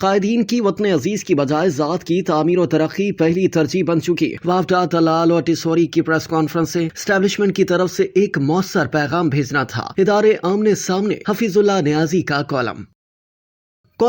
قائدین کی وطن عزیز کی بجائے ذات کی تعمیر و ترقی پہلی ترجیح بن چکی۔ وافدہ طلال اور ٹیسوری کی پریس کانفرنس سے اسٹیبلشمنٹ کی طرف سے ایک مؤثر پیغام بھیجنا تھا۔ ادارے آمنے سامنے، حفیظ اللہ نیازی کا کالم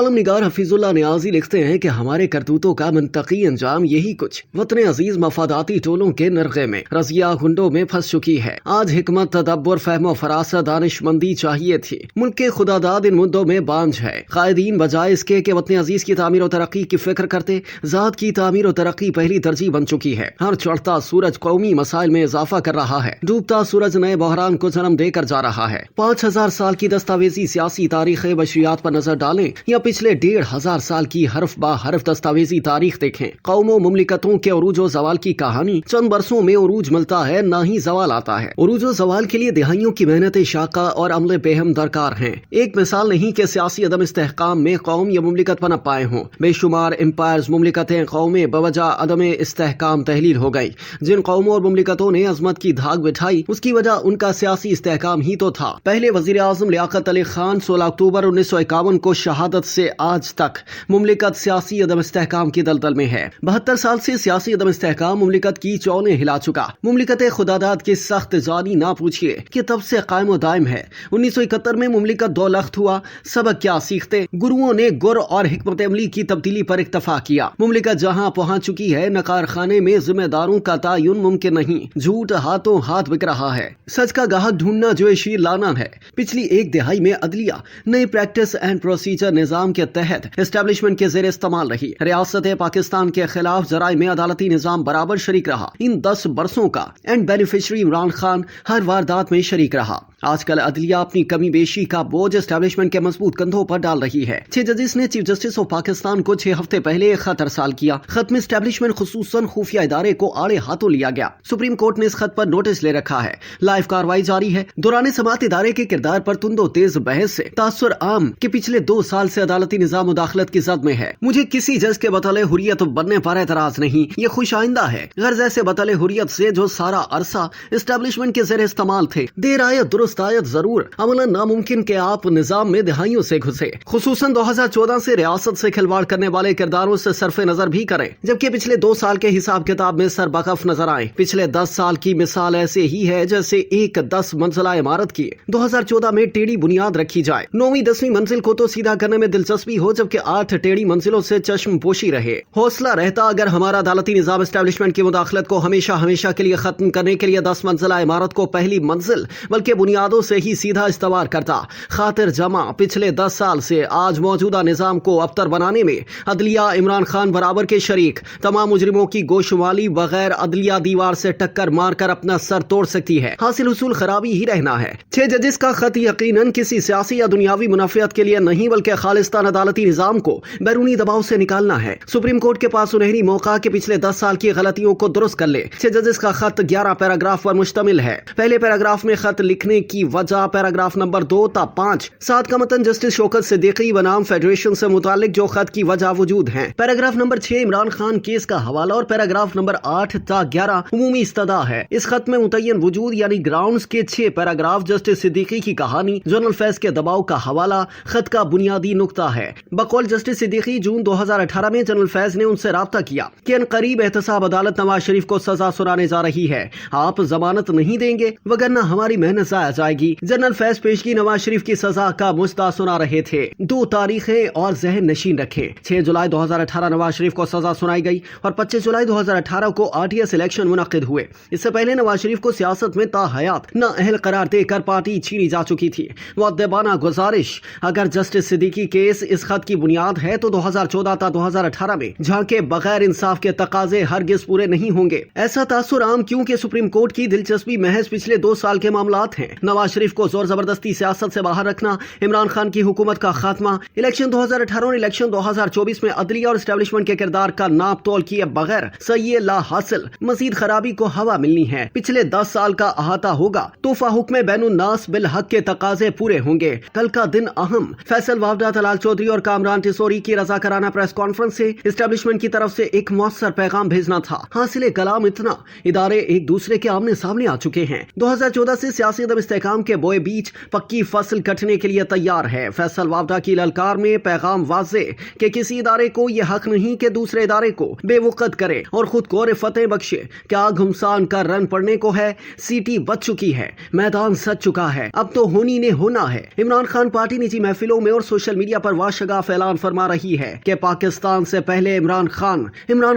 نگار حفیظ اللہ نیازی لکھتے ہیں کہ ہمارے کرتوتوں کا منطقی انجام یہی کچھ وطن عزیز مفاداتی ٹولوں کے نرغے میں رضیہ گھنڈوں میں پھنس چکی ہے۔ آج حکمت، تدبر، فہم و فراست، دانش مندی چاہیے تھی۔ ملک کے خداداد ان مدوں میں بانجھ ہے۔ قائدین بجائے اس کے کہ وطن عزیز کی تعمیر و ترقی کی فکر کرتے، ذات کی تعمیر و ترقی پہلی ترجیح بن چکی ہے۔ ہر چڑھتا سورج قومی مسائل میں اضافہ کر رہا ہے، ڈوبتا سورج نئے بحران کو جنم دے کر جا رہا ہے۔ 5000 سال کی دستاویزی سیاسی تاریخ بشریات پر نظر ڈالیں یا پچھلے 1500 سال کی حرف با حرف دستاویزی تاریخ دیکھیں۔ قوموں مملکتوں کے عروج و زوال کی کہانی چند برسوں میں عروج ملتا ہے، نہ ہی زوال آتا ہے۔ عروج و زوال کے لیے دہائیوں کی محنت شاقہ اور عمل بہم درکار ہیں۔ ایک مثال نہیں کہ سیاسی عدم استحکام میں قوم یا مملکت پنپ پائے ہوں۔ بے شمار امپائرز، مملکتیں، قومیں بوجہ عدم استحکام تحلیل ہو گئی۔ جن قوموں اور مملکتوں نے عظمت کی دھاگ بٹھائی، اس کی وجہ ان کا سیاسی استحکام ہی تو تھا۔ پہلے وزیر اعظم لیاقت علی خان 16 اکتوبر 1951 کو شہادت سے آج تک مملکت سیاسی عدم استحکام کی دلدل میں ہے۔ 72 سال سے سیاسی عدم استحکام مملکت کی چونیں ہلا چکا۔ مملکت خداداد کی سخت جانی نہ پوچھئے کہ تب سے قائم و دائم ہے۔ 1971 میں مملکت دو لخت ہوا۔ سبق کیا سیکھتے؟ گروؤں نے گر اور حکمت عملی کی تبدیلی پر اکتفا کیا۔ مملکت جہاں پہنچ چکی ہے، نقار خانے میں ذمہ داروں کا تعین ممکن نہیں۔ جھوٹ ہاتھوں ہاتھ بک رہا ہے۔ سچ کا گاہک ڈھونڈنا جو شیر لانا ہے۔ پچھلی ایک دہائی میں عدلیہ نئے پریکٹس اینڈ پروسیجر نظام کے تحت اسٹیبلشمنٹ کے زیر استعمال رہی۔ ریاست پاکستان کے خلاف جرائم میں عدالتی نظام برابر شریک رہا۔ ان 10 برسوں کا اینڈ بینیفیشری عمران خان ہر واردات میں شریک رہا۔ آج کل عدلیہ اپنی کمی بیشی کا بوجھ اسٹیبلشمنٹ کے مضبوط کندھوں پر ڈال رہی ہے۔ 6 ججز نے چیف جسٹس آف پاکستان کو 6 ہفتے پہلے ایک خط ارسال کیا۔ خط میں اسٹیبلشمنٹ خصوصاً خفیہ ادارے کو آڑے ہاتھوں لیا گیا۔ سپریم کورٹ نے اس خط پر نوٹس لے رکھا ہے۔ لائیو کارروائی جاری ہے۔ دوران سماعت ادارے کے کردار پر تند و تیز بحث سے تاثر عام کہ پچھلے 2 سال سے عدالتی نظام مداخلت کی زد میں ہے۔ مجھے کسی جج کے بطلِ حریت بننے پر اعتراض نہیں، یہ خوش آئندہ ہے۔ غرض ایسے بطلِ حریت سے جو سارا عرصہ اسٹیبلشمنٹ کے زیر استعمال تھے۔ دیر آیت درست آیت ضرور، عملاً ناممکن کہ آپ نظام میں دہائیوں سے گھسے۔ خصوصاً 2014 سے ریاست سے کھلواڑ کرنے والے کرداروں سے صرف نظر بھی کریں، جبکہ پچھلے 2 سال کے حساب کتاب میں سر بقف نظر آئیں۔ پچھلے 10 سال کی مثال ایسے ہی ہے جیسے ایک 10 منزلہ عمارت کی 2014 میں ٹیڑھی بنیاد رکھی جائے۔ 9ویں 10ویں منزل کو تو سیدھا کرنے میں دلچسپی ہو، جبکہ 8 ٹیڑھی منزلوں سے چشم پوشی رہے۔ حوصلہ رہتا اگر ہمارا عدالتی نظام اسٹیبلشمنٹ کی مداخلت کو ہمیشہ کے لیے ختم کرنے کے لیے 10 منزلہ عمارت کو پہلی منزل بلکہ بنیادوں سے ہی سیدھا استوار کرتا۔ خاطر جمع پچھلے 10 سال سے آج موجودہ نظام کو ابتر بنانے میں عدلیہ عمران خان برابر کے شریک۔ تمام مجرموں کی گوشمالی بغیر عدلیہ دیوار سے ٹکر مار کر اپنا سر توڑ سکتی ہے۔ حاصل حصول خرابی ہی رہنا ہے۔ 6 ججز کا خط یقیناً کسی سیاسی یا دنیاوی منافعت کے لیے نہیں بلکہ خالصتاً عدالتی نظام کو بیرونی دباؤ سے نکالنا ہے۔ سپریم کورٹ کے پاس سنہری موقع کے پچھلے 10 سال کی غلطیوں کو درست کر لے۔ 6 ججز کا خط 11 پیراگراف پر مشتمل ہے۔ پہلے پیراگراف میں خط لکھنے کی وجہ پیراگراف نمبر 2 تا 5 7 کا متن جسٹس شوکت صدیقی بنام فیڈریشن سے متعلق جو خط کی وجہ وجود ہیں۔ Paragraph number 6 Imran Khan case کا حوالہ اور پیراگراف نمبر 8 تا 11 عمومی استدعا ہے۔ اس خط میں متعین وجود یعنی گراؤنڈز کے 6 پیراگراف جسٹس صدیقی کی کہانی، جنرل فیض کے دباؤ کا حوالہ خط کا بنیادی نقطہ ہے۔ بقول جسٹس صدیقی جون 2018 میں جنرل فیض نے ان سے رابطہ کیا کہ ان قریب احتساب عدالت نواز شریف کو سزا سنانے جا رہی ہے، آپ ضمانت نہیں دیں گے وگرنہ ہماری محنت ضائع جائے گی۔ جنرل فیض پیشگی نواز شریف کی سزا کا مستع سنا رہے تھے۔ 2 تاریخیں اور ذہن نشین رکھیں۔ 6 جولائی 2018 نواز شریف کو سزا سنائی گئی اور 25 جولائی 2018 کو RTS الیکشن منعقد ہوئے۔ اس سے پہلے نواز شریف کو سیاست میں تا حیات نااہل قرار دے کر پارٹی چھینی جا چکی تھی۔ مؤدبانہ گزارش، اگر جسٹس صدیقی کیس اس خط کی بنیاد ہے تو 2014 تا 2018 میں جھانکے بغیر انصاف کے تقاضے ہرگز پورے نہیں ہوں گے۔ ایسا تاثر عام کیونکہ سپریم کورٹ کی دلچسپی محض پچھلے 2 سال کے معاملات ہیں۔ نواز شریف کو زور زبردستی سیاست سے باہر رکھنا، عمران خان کی حکومت کا خاتمہ، الیکشن 2018 اور الیکشن 2024 میں عدلیہ اور اسٹیبلشمنٹ کے کردار کا ناپ تول کیے بغیر صحیح لا حاصل، مزید خرابی کو ہوا ملنی ہے۔ پچھلے 10 سال کا احاطہ ہوگا تو حکم بین الناس بالحق کے تقاضے پورے ہوں گے۔ کل کا دن اہم، فیصل وافدہ، طلال چودھری اور کامران ٹیسوری کی رضاکارانہ پریس کانفرنس سے اسٹیبلشمنٹ کی طرف سے ایک مؤثر پیغام بھیجنا تھا۔ حاصل کلام اتنا، ادارے ایک دوسرے کے آمنے سامنے آ چکے ہیں۔ 2014 سے سیاسی عدم استحکام کے بوئے بیچ پکی فصل کٹنے کے لیے تیار ہے۔ فیصل وابڈا کی للکار میں پیغام واضح کہ کسی ادارے کو یہ حق نہیں کہ دوسرے ادارے کو بے وقت کرے اور خود کو رفتیں بخشے۔ کیا گھمسان کا رن پڑنے کو ہے؟ سیٹی بچ چکی ہے، میدان سج چکا ہے، اب تو ہونی نے ہونا ہے۔ عمران خان پارٹی نجی محفلوں میں اور سوشل میڈیا پر واشگاف اعلان فرما رہی ہے کہ پاکستان سے پہلے عمران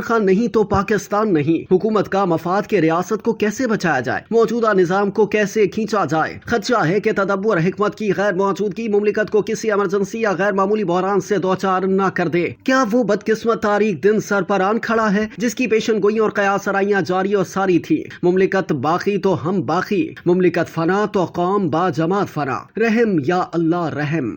خان نہیں تو پاکستان نہیں۔ حکومت کا مفاد کے ریاست کو کیسے بچایا جائے، موجودہ نظام کو کیسے کھینچا جائے۔ خدشہ ہے کہ تدبر حکمت کی غیر موجودگی مملکت کو کسی ایمرجنسی یا غیر معمولی بحران سے دوچار نہ کر دے۔ کیا وہ بدقسمت تاریخ دن سر پر آن کھڑا ہے جس کی پیشن گوئیوں اور قیاس آرائیاں جاری و ساری تھی؟ مملکت باقی تو ہم باقی، مملکت فنا تو قوم با جماعت فنا۔ رحم یا اللہ رحم۔